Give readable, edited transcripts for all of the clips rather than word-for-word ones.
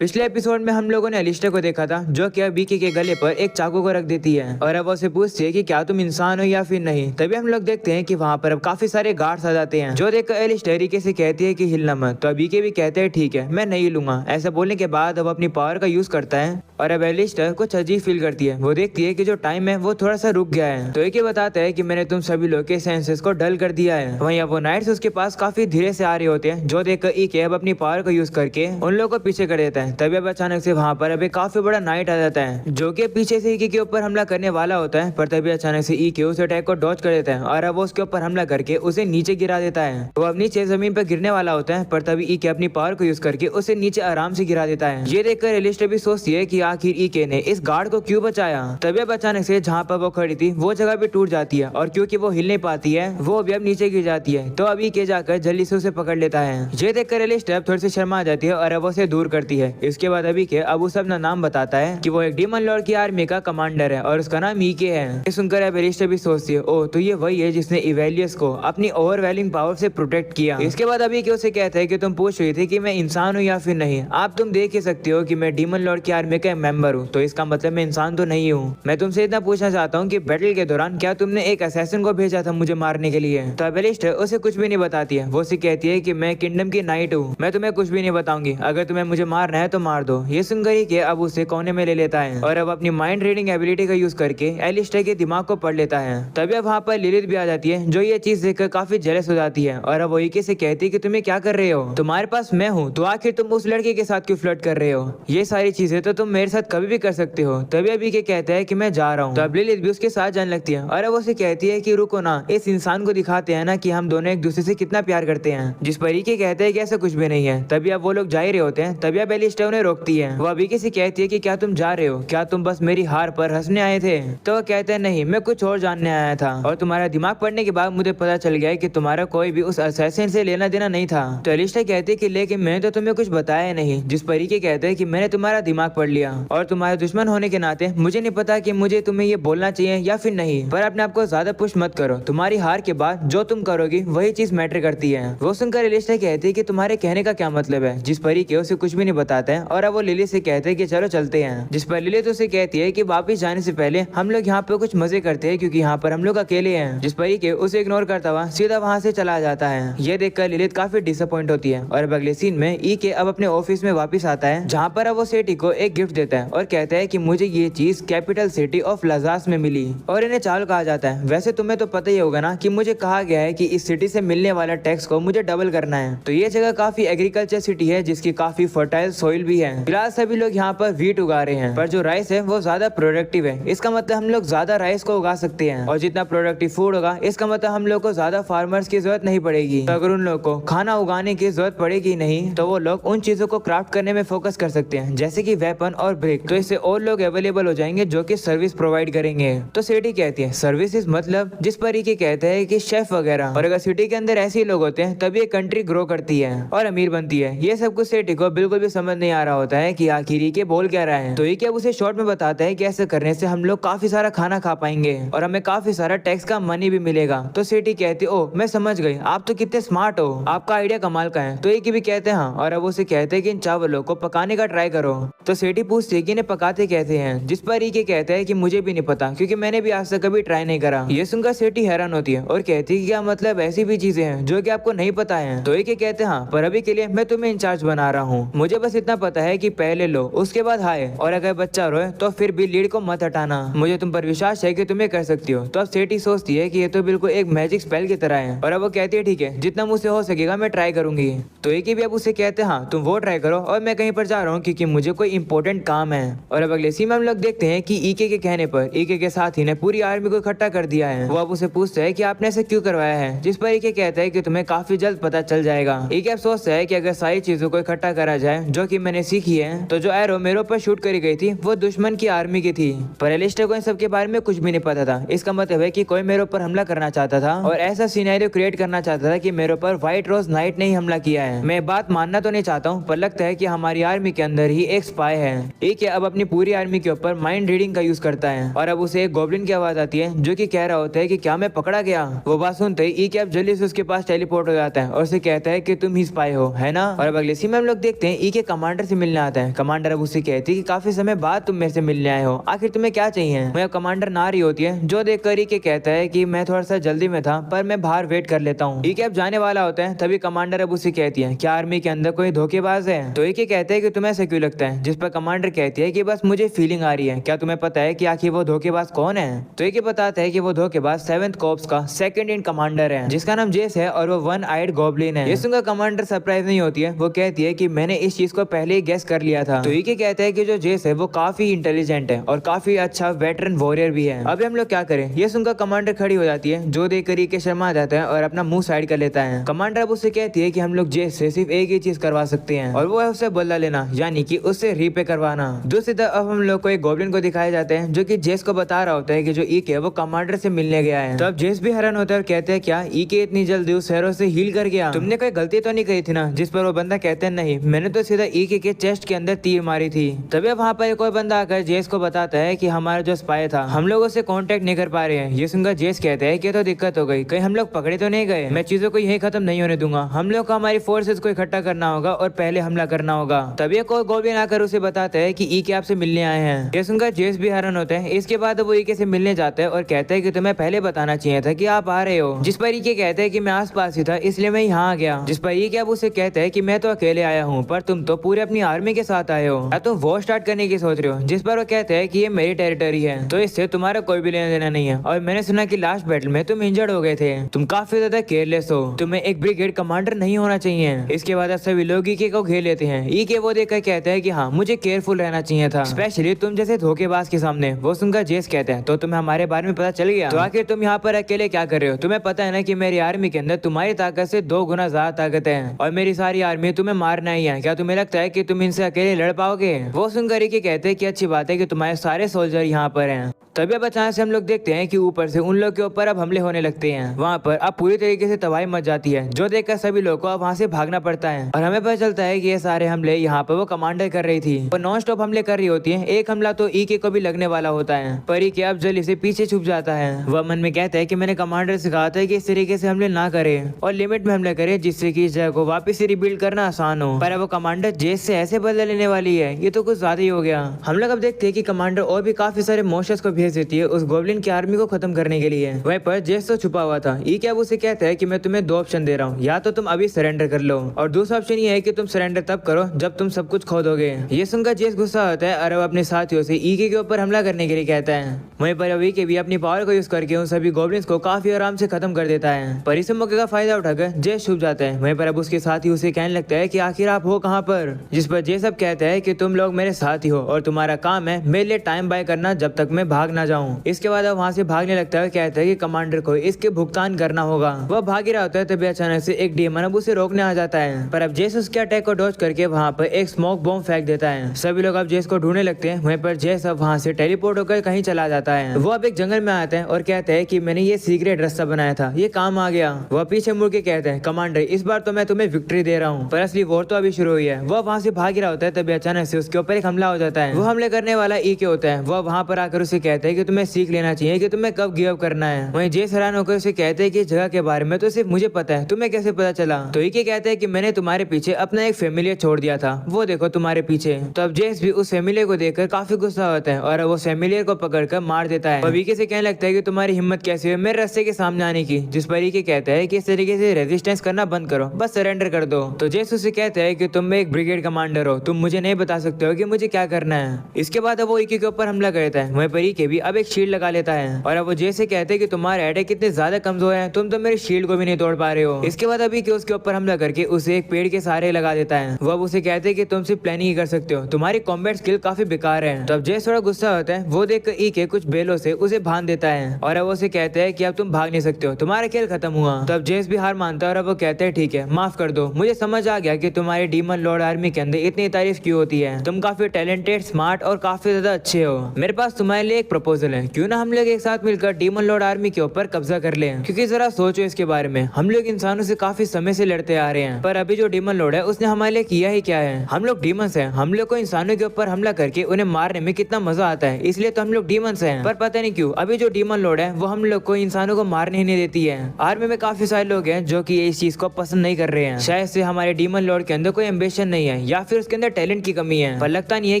पिछले एपिसोड में हम लोगों ने अलिस्टर को देखा था जो कि अब बीके के गले पर एक चाकू को रख देती है और अब वो उसे पूछती है कि क्या तुम इंसान हो या फिर नहीं। तभी हम लोग देखते हैं कि वहाँ पर अब काफी सारे गार्ड्स आ जाते हैं जो देखकर अलिस्टर तरीके से कहती है कि हिलना मत। तो बीके भी कहते हैं ठीक है मैं नहीं लूंगा। ऐसा बोलने के बाद अब अपनी पावर का यूज करता है और अब अलिस्टर कुछ अजीब फील करती है। वो देखती है कि जो टाइम है वो थोड़ा सा रुक गया है। तो एक बताता है कि मैंने तुम सभी लोग के सेंसेस को डल कर दिया है। वहीं अब वो नाइट्स उसके पास काफी धीरे से आ रहे होते हैं जो देखकर ईके अब अपनी पावर का यूज करके उन लोगों को पीछे कर देता है। तभी अब अचानक से वहाँ पर अभी काफी बड़ा नाइट आ जाता है जो कि पीछे से ईके के ऊपर हमला करने वाला होता है। पर तभी अचानक से ईके उस अटैक को डॉज कर देता है और अब वो उसके ऊपर हमला करके उसे नीचे गिरा देता है। वो अब नीचे जमीन पर गिरने वाला होता है पर तभी ईके अपनी पावर को यूज करके उसे नीचे आराम से गिरा देता है। ये देखकर एलिस्टर भी सोचती है कि आखिर ईके ने इस गार्ड को क्यों बचाया। तभी अब अचानक से जहाँ पर वो खड़ी थी वो जगह भी टूट जाती है और क्योंकि वो हिल नहीं पाती है वो भी अब नीचे गिर जाती है। तो अब ईके जाकर जल्दी से उसे पकड़ लेता है। ये देखकर एलिस्टर थोड़ी सी शर्मा आ जाती है और अब उसे दूर करती है। इसके बाद अभी के अब उसे अपना नाम बताता है कि वो एक डीमन लॉर्ड की आर्मी का कमांडर है और उसका नाम ईके है। ये सुनकर अब एलिस्टर भी सोचती है ओह तो ये वही है जिसने इवेलियस को अपनी ओवरवेलिंग पावर से प्रोटेक्ट किया। इसके बाद अभी के उसे कहता है कि तुम पूछ रही थी कि मैं इंसान हूँ या फिर नहीं। आप तुम देख ही सकते हो कि मैं डीमन लॉर्ड की आर्मी का मेंबर हूँ तो इसका मतलब मैं इंसान तो नहीं हूँ। मैं तुमसे इतना पूछना चाहता हूँ कि बैटल के दौरान क्या तुमने एक असैसिन को भेजा था मुझे मारने के लिए। तो अब एलिस्टर उसे कुछ भी नहीं बताती है। वो उसे कहती है कि मैं किंगडम की नाइट हूँ मैं तुम्हें कुछ भी नहीं बताऊंगी। अगर तुम्हें मुझे मारना है तो मार दो। ये सुनकर ही के अब उसे कोने में ले लेता है और अब अपनी माइंड रीडिंग एबिलिटी का यूज करके एलिस्टर के दिमाग को पढ़ लेता है। तभी अब वहाँ पर लिलिथ भी आ जाती है जो ये चीज देखकर काफी जेलस हो जाती है और अब वो ईके से कहती है कि तुम्हें क्या कर रहे हो। तुम्हारे पास मैं हूँ तो आखिर तुम उस लड़के के साथ क्यों फ्लर्ट कर रहे हो। ये सारी चीजें तो तुम मेरे साथ कभी भी कर सकते हो। तभी अब ईके कहता है कि मैं जा रहा हूँ। तो अब लिलिथ भी उसके साथ जाने लगती है और अब उसे कहती है कि रुको ना इस इंसान को दिखाते हैं ना कि हम दोनों एक दूसरे से कितना प्यार करते हैं। जिस पर ईके कहते हैं कि ऐसा कुछ भी नहीं है। तभी अब वो लोग जा ही रहे होते हैं। तभी अब एलिस्टर उन्हें रोकती है। वो अभी से कहती है कि क्या तुम जा रहे हो क्या तुम बस मेरी हार पर हंसने आए थे। तो वो कहते हैं नहीं मैं कुछ और जानने आया था और तुम्हारा दिमाग पढ़ने के बाद मुझे पता चल गया कि तुम्हारा कोई भी उस असैसिन से लेना देना नहीं था। तो एलिस्टर कहती है कि लेकिन मैंने तो तुम्हें कुछ बताया नहीं। जिस पर ईके कहते हैं कि मैंने तुम्हारा दिमाग पढ़ लिया और तुम्हारे दुश्मन होने के नाते मुझे नहीं पता कि मुझे तुम्हें ये बोलना चाहिए या फिर नहीं। पर अपने आप को ज्यादा पुश मत करो। तुम्हारी हार के बाद जो तुम करोगी वही चीज मैटर करती है। वो सुनकर एलिस्टर कहती है कि तुम्हारे कहने का क्या मतलब है। जिस पर ईके उसे कुछ भी नहीं बताते हैं और अब वो लिली से कहते हैं कि चलो चलते हैं। जिस पर लिलिथ उसे कहती है कि वापस जाने से पहले हम लोग यहाँ पे कुछ मजे करते हैं क्योंकि यहाँ पर हम लोग अकेले हैं। जिस पर ईके उसे इग्नोर करता हुआ सीधा वहाँ से चला जाता है। ये देखकर लिलिथ काफी डिसअपॉइंट होती है और अब अगले सीन में ईके अब अपने ऑफिस में वापस आता है जहाँ पर अब वो सेठी को एक गिफ्ट देता है और कहता है कि मुझे ये चीज कैपिटल सिटी ऑफ लजास में मिली और इन्हें चालू कहा जाता है। वैसे तुम्हें तो पता ही होगा ना कि मुझे कहा गया है कि इस सिटी से मिलने वाला टैक्स को मुझे डबल करना है। तो ये जगह काफी एग्रीकल्चर सिटी है जिसकी काफी फर्टाइल सॉइल भी है। फिलहाल सभी लोग यहाँ पर वीट उगा रहे हैं पर जो राइस है वो ज्यादा प्रोडक्टिव है। इसका मतलब हम लोग ज्यादा राइस को उगा सकते हैं और जितना प्रोडक्टिव फूड होगा इसका मतलब हम लोग को ज्यादा फार्मर्स की जरूरत नहीं पड़ेगी। तो अगर उन लोग को खाना उगाने की जरूरत पड़ेगी नहीं तो वो लोग उन चीजों को क्राफ्ट करने में फोकस कर सकते हैं जैसे कि वेपन और ब्रिक। तो इससे और लोग अवेलेबल हो जाएंगे जो कि सर्विस प्रोवाइड करेंगे। तो सिटी कहती है सर्विसेज मतलब। जिस पर ईके कहते हैं कि शेफ वगैरह। और अगर सिटी के अंदर ऐसे ही लोग होते हैं तभी एक कंट्री ग्रो करती है और अमीर बनती है। ये सब कुछ सिटी को बिल्कुल भी समझ नहीं आ रहा होता है कि आखिर ईके बोल क्या रहा है। तो ईके उसे शॉर्ट में बताता है कि ऐसे करने से हम लोग काफी सारा खाना खा पाएंगे और हमें काफी सारा टैक्स का मनी भी मिलेगा। तो सिटी कहती ओ मैं समझ गई आप तो कितने स्मार्ट हो आपका आइडिया कमाल का है। तो ईके भी कहते हैं हाँ और अब उसे कहते हैं कि इन चावलों को पकाने का ट्राई करो। तो सिटी पूछती है कि इन्हें पकाते कैसे हैं। जिस पर ईके कहते हैं कि मुझे भी नहीं पता क्योंकि मैंने भी आज तक कभी ट्राई नहीं करा। ये सुनकर सिटी हैरान होती है और कहती है क्या मतलब ऐसी भी चीजें हैं जो कि आपको नहीं पता है। तो ईके कहते हैं हाँ पर अभी के लिए मैं तुम्हें इंचार्ज बना रहा हूँ। मुझे बस इतना पता है कि पहले लो उसके बाद हाय और अगर बच्चा रोए तो फिर भी लीड को मत हटाना। मुझे तुम पर विश्वास है कि तुम्हें कर सकती हो। तो अब सेठी सोचती है कि ये तो बिल्कुल एक मैजिक स्पेल की तरह है और अब वो कहती है ठीक है जितना मुझसे हो सकेगा मैं ट्राई करूंगी। तो ईके भी अब उसे कहते हैं हाँ तुम वो ट्राई करो और मैं कहीं पर जा रहा हूँ क्योंकि मुझे कोई इंपॉर्टेंट काम है। और अब अगले सीन में हम लोग देखते हैं कि ईके के कहने पर ईके के साथी ने पूरी आर्मी को इकट्ठा कर दिया है। वो अब उसे पूछता है कि आपने ऐसे क्यों करवाया है। जिस पर ईके कहता है कि तुम्हें काफी जल्द पता चल जाएगा। ईके अब सोचता है कि अगर सारी चीजों को इकट्ठा करा जाए जो कि मैंने सीखी है तो जो एरो मेरे ऊपर शूट करी गई थी वो दुश्मन की आर्मी की थी। पर एलिस्टर को इन सब के बारे में कुछ भी नहीं पता था। इसका मतलब है कि कोई मेरे ऊपर हमला करना चाहता था और ऐसा सिनेरियो क्रिएट करना चाहता था कि मेरे ऊपर व्हाइट रोज नाइट ने ही हमला किया है। मैं बात मानना तो नहीं चाहता हूँ पर लगता है कि हमारी आर्मी के अंदर ही एक स्पाई है। ईके अब अपनी पूरी आर्मी के ऊपर माइंड रीडिंग का यूज करता है और अब उसे एक गोब्लिन की आवाज आती है जो कि कह रहा होता है कि क्या मैं पकड़ा गया। वो बात सुनते ही ईके अब जल्दी से उसके पास टेलीपोर्ट हो जाता है और उसे कहता है कि तुम ही स्पाई हो, है ना। और अब अगले सीन में हम लोग देखते हैं ईके कमांडर से मिलने आता है। कमांडर अब उसे कहती है कि काफी समय बाद तुम मेरे से मिलने आए हो, आखिर तुम्हें क्या चाहिए। वह कमांडर ना रही होती है जो देख कर ईके कहता है कि मैं थोड़ा सा जल्दी में था पर मैं बाहर वेट कर लेता हूँ। ईके अब जाने वाला होता है तभी कमांडर अब उसे कहती है क्या आर्मी के अंदर कोई धोखेबाज है। तो ईके कहते हैं कि तुम्हें ऐसा क्यों लगता है, जिस पर कमांडर कहती है कि बस मुझे फीलिंग आ रही है, क्या तुम्हें पता है कि आखिर वो धोखेबाज कौन है। तो ईके बताता है कि वो धोखेबाज 7th कॉर्प्स का सेकंड इन कमांडर है जिसका नाम जेस है और वो वन आइड गॉब्लिन है। ये सुनकर कमांडर सरप्राइज नहीं होती है, वो कहती है कि मैंने इस चीज को पहले ही गेस कर लिया था। तो ईके कहता है कि जो जेस है वो काफी इंटेलिजेंट है और काफी अच्छा वेटरन वॉरियर भी है। अभी हम लोग क्या करें। ये सुनकर कमांडर खड़ी हो जाती है जो देख कर ईके शर्मा जाता है और अपना मुंह साइड कर लेता है। कमांडर अब उससे कहती है कि हम लोग जेस से सिर्फ एक ही चीज करवा सकते हैं और वो है उससे बदला लेना, यानी कि उससे रीपे करवाना। दूसरी तरफ अब हम लोग को एक गॉब्लिन को दिखाए जाते हैं जो कि जेस को बता रहा होता है कि जो ईके है वो कमांडर से मिलने गया है। तो अब जेस भी हैरान होता है और कहते हैं क्या ईके इतनी जल्दी उस शहरों से हील कर गया, तुमने कोई गलती तो नहीं कही थी ना। जिस पर वो बंदा कहते हैं नहीं, मैंने तो सीधा ईके के चेस्ट के अंदर तीर मारी थी। तभी अब वहाँ पर कोई बंदा आकर जेस को बताता है कि हमारा जो स्पाई था हम लोग उससे कांटेक्ट नहीं कर पा रहे हैं। ये सुनकर जेस कहते हैं कि तो दिक्कत हो गई, कहीं हम लोग पकड़े तो नहीं गए। मैं चीजों को यही खत्म नहीं होने दूंगा, हम लोग को हमारी फोर्सेस को इकट्ठा करना होगा और पहले हमला करना होगा। तभी कोई गॉब्लिन आकर उसे बताता है कि ईके आपसे मिलने आए हैं। ये सुनकर जेस भी हैरान होता है। इसके बाद वो ईके से मिलने जाता है और कहता है कि तुम्हें पहले बताना चाहिए था कि आप आ रहे हो। जिस पर ईके कहते हैं कि मैं आस पास ही था इसलिए मैं यहाँ आ गया। जिस पर ईके अब उसे कहता है कि मैं तो अकेले आया हूँ पर तुम तो पूरे अपनी आर्मी के साथ आए हो, या तुम वॉर स्टार्ट करने की सोच रहे हो। जिस पर वो कहते हैं कि ये मेरी टेरिटरी है तो इससे तुम्हारा कोई भी लेना देना नहीं है और मैंने सुना कि लास्ट बैटल में तुम इंजर्ड हो गए थे, तुम काफी ज्यादा केयरलेस हो, तुम्हें एक ब्रिगेड कमांडर नहीं होना चाहिए। इसके बाद सभी लोग ईके को घेर लेते हैं। ईके वो देखकर कहता है कि हाँ मुझे केयरफुल रहना चाहिए था, स्पेशली तुम जैसे धोखेबाज के सामने। वो सुनकर जेस कहते हैं तो तुम्हें हमारे बारे में पता चल गया, तो आखिर तुम यहाँ पर अकेले क्या कर रहे हो। तुम्हें पता है ना कि मेरी आर्मी के अंदर तुम्हारी ताकत से 2 गुना ज्यादा ताकत है और मेरी सारी आर्मी तुम्हें मारना ही है। क्या तुम्हें लगता है कि तुम इनसे अकेले लड़ पाओगे। वो सुनकर ईके कहते हैं कि अच्छी बात है कि तुम्हारे सारे सोल्जर यहाँ पर हैं। तभी अब अचानक से हम लोग देखते हैं कि ऊपर से उन लोग के ऊपर अब हमले होने लगते हैं। वहाँ पर अब पूरी तरीके से तबाही मच जाती है जो देखकर सभी लोगों को अब वहाँ से भागना पड़ता है और हमें पता चलता है कि ये सारे हमले यहाँ पर वो कमांडर कर रही थी। वो नॉन स्टॉप हमले कर रही होती है। एक हमला तो ईके को भी लगने वाला होता है पर ईके अब जल्दी से पीछे छुप जाता है। वह मन में कहता है कि मैंने कमांडर से कहा था कि इस तरीके से हमले ना करे और लिमिट में हमले करे जिससे कि इस जगह को वापस से रिबिल्ड करना आसान हो। पर अब वो कमांडर जेस से ऐसे बदला लेने वाली है, ये तो कुछ ज्यादा ही हो गया। हम लोग अब देखते हैं कि कमांडर और भी काफी सारे मोशंस को भेज देती है उस गॉब्लिन की आर्मी को खत्म करने के लिए। वहीं पर जेस तो छुपा हुआ था। ईके अब उसे कहता है कि मैं तुम्हें 2 ऑप्शन दे रहा हूँ, या तो तुम अभी सरेंडर कर लो और दूसरा ऑप्शन ये है कि तुम सरेंडर तब करो जब तुम सब कुछ खो दोगे। ये सुनकर जेस गुस्सा होता है और अब अपने साथियों से ईके के ऊपर हमला करने के लिए कहता है। वहीं पर अब ईके भी अपनी पावर को यूज करके उन सभी गॉब्लिन्स को काफी आराम से खत्म कर देता है। पर इस मौके का फायदा उठाकर जेस छुप जाता है। वहीं पर अब उसके साथी उसे कहने लगता है कि आखिर आप हो कहाँ पर। जिस पर जेस अब कहता है कि तुम लोग मेरे साथी हो और तुम्हारा काम है मेरे लिए टाइम बाय करना जब तक मैं भाग ना जाऊँ। इसके बाद अब वहाँ से भागने लगता है। कहता है कि कमांडर को इसके भुगतान करना होगा। वह भाग ही रहा होता है तभी अचानक से एक डीमन अब उसे रोकने आ जाता है। पर अब जेस उसके अटैक को डॉज करके वहाँ पर एक स्मोक बॉम्ब फेंक देता है। सभी लोग अब जेस को ढूंढने लगते हैं। वहीं पर जेस अब वहाँ से टेलीपोर्ट होकर कहीं चला जाता है। वो अब एक जंगल में आता है और कहता है कि मैंने ये सीक्रेट रास्ता बनाया था, ये काम आ गया। वह पीछे मुड़ के कहते हैं कमांडर इस बार तो मैं तुम्हें विक्ट्री दे रहा हूँ, पर असली वॉर तो अभी शुरू हुई है। वह वहाँ से भाग रहा होता है तभी अचानक से उसके ऊपर एक हमला हो जाता है। वो हमले करने वाला ईके होता है। वह वहाँ पर आकर उसे कहता है कि तुम्हें सीख लेना चाहिए कि तुम्हें कब गिव अप करना है। वहीं जेस हैरान होकर उसे कहते हैं कि इस जगह के बारे में तो सिर्फ मुझे पता है, तुम्हें कैसे पता चला। तो ईके कहते हैं कि मैंने तुम्हारे पीछे अपना एक फैमिलियर छोड़ दिया था, वो देखो तुम्हारे पीछे। तो अब जेस भी उस फैमिलियर को देखकर काफी गुस्सा होता है और वो फैमिलियर को पकड़कर मार देता है। ईके से कहने लगता है कि तुम्हारी हिम्मत कैसे हुई मेरे रास्ते के सामने आने की। जिस पर ईके कहता है कि इस तरीके से रेजिस्टेंस करना बंद करो, बस सरेंडर कर दो। तो जेस उसे कहता है कि तुम एक ब्रिगेड कमांडर हो, तुम मुझे नहीं बता सकते हो कि मुझे क्या करना है। इसके बाद अब वो ईके के ऊपर हमला करता है। वहीं पर ईके भी अब एक शील्ड लगा लेता है और अब वो जेस से कहते हैं कि तुम्हारे अटैक कितने ज्यादा कमजोर है, तुम तो मेरे शील्ड को भी नहीं तोड़ पा रहे हो। इसके बाद अभी के उसके ऊपर हमला करके उसे एक पेड़ के सहारे लगा देता है। वो अब उसे कहते हैं कि तुम सिर्फ प्लानिंग ही कर सकते हो, तुम्हारी कॉम्बैट स्किल काफी बेकार है। तो अब जेस थोड़ा गुस्सा होता है। वो देखकर ईके कुछ बेलों से उसे बांध देता है और अब उसे कहता है कि अब तुम भाग नहीं सकते हो, तुम्हारा खेल खत्म हुआ। तो अब जेस भी हार मानता है और अब वो कहते हैं ठीक है माफ कर दो, मुझे समझ आ गया कि तुम्हारी डीमन लॉर्ड आर्मी के अंदर इतनी तारीफ क्यों होती है। तुम काफी टैलेंटेड, स्मार्ट और काफी ज्यादा अच्छे हो। मेरे पास तुम्हारे लिए एक प्रपोजल है, क्यों ना हम लोग एक साथ मिलकर डीमन लॉर्ड आर्मी के ऊपर कब्जा कर लें। क्योंकि जरा सोचो इसके बारे में, हम लोग इंसानों से काफी समय से लड़ते आ रहे हैं, पर अभी जो डीमन लॉर्ड है उसने हमारे लिए किया ही क्या है। हम लोग डीमंस हैं, हम लोग को इंसानों के ऊपर हमला करके उन्हें मारने में कितना मजा आता है, इसलिए तो हम लोग डीमंस हैं। पर पता नहीं क्यों अभी जो डीमन लॉर्ड है वो हम लोग को इंसानों को मारने ही नहीं देती है। आर्मी में काफी सारे लोग हैं जो कि इस चीज को पसंद नहीं कर रहे हैं। शायद से हमारे डीमन लॉर्ड के अंदर कोई एम्बिशन नहीं है या फिर उसके अंदर टैलेंट की कमी है, पर लगता नहीं है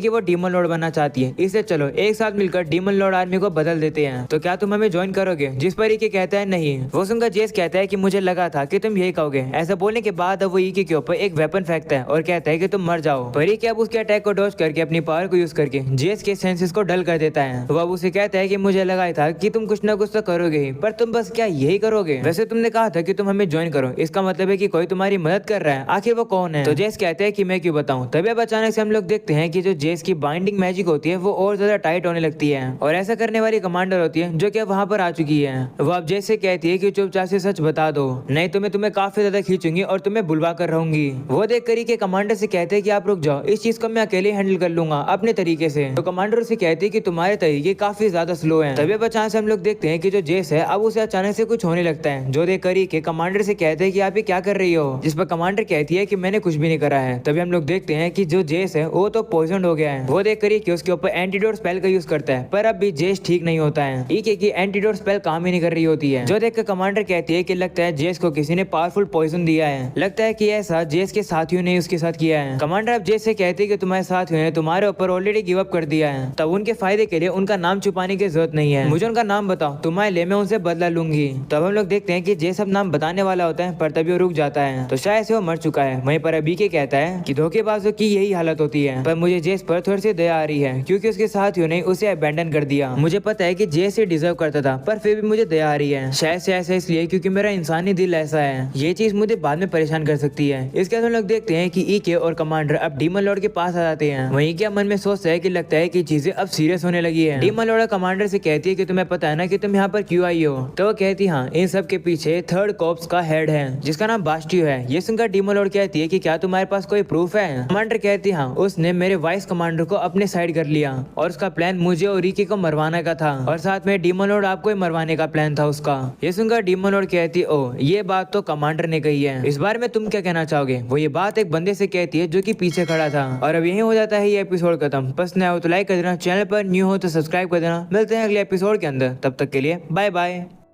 कि वो डीमन लॉर्ड बनना चाहती है। इसलिए चलो एक साथ मिलकर डीमन लॉर्ड आर्मी को बदल देते हैं। तो क्या तुम हमें ज्वाइन करोगे? जिस पर ईके कहता है नहीं। वो सुनकर जेस कहता है कि मुझे लगा था कि तुम यही कहोगे। ऐसा बोलने के बाद अब वो ईके के ऊपर एक वेपन फेंकता है और कहता है कि तुम मर जाओ। पर ईके अब उसके अटैक को डॉज करके अपनी पावर को यूज करके जेस के सेंसेस को डल कर देता है। वो अब उसे कहता है कि मुझे लगा था कि तुम कुछ ना कुछ तो करोगे ही, पर तुम बस क्या यही करोगे? वैसे तुमने कहा था कि तुम हमें ज्वाइन करो, इसका मतलब है कि कोई तुम्हारी मदद कर रहा है। आखिर वो कौन है? तो जेस कहता है कि मैं क्यों बताऊं। तभी अब अचानक से हम लोग देखते हैं कि जो जेस की बाइंडिंग मैजिक होती है वो और ज्यादा टाइट होने लगती है और ऐसा करने वाली कमांडर होती है जो कि वहां पर आ चुकी है। वो अब जेस से कहती है कि चुपचाप से सच बता दो, नहीं तो मैं तुम्हें काफी ज्यादा खींचूंगी और तुम्हें बुलवा कर रहूंगी। वो देख कर के कमांडर से कहते हैं कि आप रुक जाओ, इस चीज को मैं अकेले हैंडल कर लूंगा अपने तरीके से। तो कमांडर से कहती है कि तुम्हारे तरीके काफी ज्यादा स्लो हैं। तभी अचानक से हम लोग देखते हैं कि जो जेस है अब उसे अचानक से कुछ होने लगता है, जो देख कर के कमांडर से कहते हैं कि आप ये क्या कर रही हो? जिस पर कमांडर कहती है कि मैंने कुछ भी नहीं करा है। तभी हम लोग देखते हैं कि जो जेस है वो तो पॉइजन हो गया है। वो देख कर के उसके ऊपर एंटीडोट स्पेल का यूज करता है, पर अब भी जेस ठीक नहीं होता है। ईके की एंटीडोट स्पेल काम ही नहीं कर रही होती है। जो देखकर कमांडर कहती है कि लगता है जेस को किसी ने पावरफुल पॉइजन दिया है। लगता है कि ऐसा जेस के साथियों ने उसके साथ किया है। कमांडर अब जेस से कहती है कि तुम्हारे साथियों ने तुम्हारे ऊपर ऑलरेडी गिव अप कर दिया है, तब उनके फायदे के लिए उनका नाम छुपाने की जरूरत नहीं है। मुझे उनका नाम बताओ, तुम्हारे लिए मैं उनसे बदला लूंगी। तब हम लोग देखते हैं कि जेस अब नाम बताने वाला होता है, पर तभी वो रुक जाता है। तो शायद से वो मर चुका है। वहीं पर अभी के कहता है कि धोखेबाजों की यही हालत होती है, पर मुझे जेस पर थोड़ी सी दया आ रही है क्योंकि उसके साथियों ने उसे अबैंडन कर दिया। मुझे पता है कि जेस से डिजर्व करता था, पर फिर भी मुझे दया आ रही है। शायद से ऐसा इसलिए क्योंकि मेरा इंसानी दिल ऐसा है। ये चीज मुझे बाद में परेशान कर सकती है। इसके बाद हम लोग देखते हैं कि ईके और कमांडर अब डीमन लॉर्ड के पास आ जाते हैं। वहीं क्या मन में सोचता है कि लगता है कि चीजें अब सीरियस होने लगी है। डीमन लॉर्ड कमांडर से कहती है कि तुम्हें पता है ना कि तुम यहाँ पर क्यों आई हो? तो वो कहती हाँ, इन सब के पीछे थर्ड कॉर्प्स का हेड है जिसका नाम बास्टियो है। ये सुनकर डीमन लॉर्ड कहती है कि क्या तुम्हारे पास कोई प्रूफ है? कमांडर कहती हाँ, उसने मेरे वाइस कमांडर को अपने साइड कर लिया और उसका प्लान मुझे और ईके को मरवाने का था और साथ में डीमन लॉर्ड आपको ही मरवाने का प्लान था उसका। ये सुनकर डीमन लॉर्ड कहती है ओ, ये बात तो कमांडर ने कही है, इस बारे में तुम क्या कहना चाहोगे? वो ये बात एक बंदे से कहती है जो कि पीछे खड़ा था। और अब यही हो जाता है ये एपिसोड खत्म। पसंद आया हो तो लाइक कर देना, चैनल पर न्यू हो तो सब्सक्राइब कर देना। मिलते हैं अगले एपिसोड के अंदर, तब तक के लिए बाय बाय।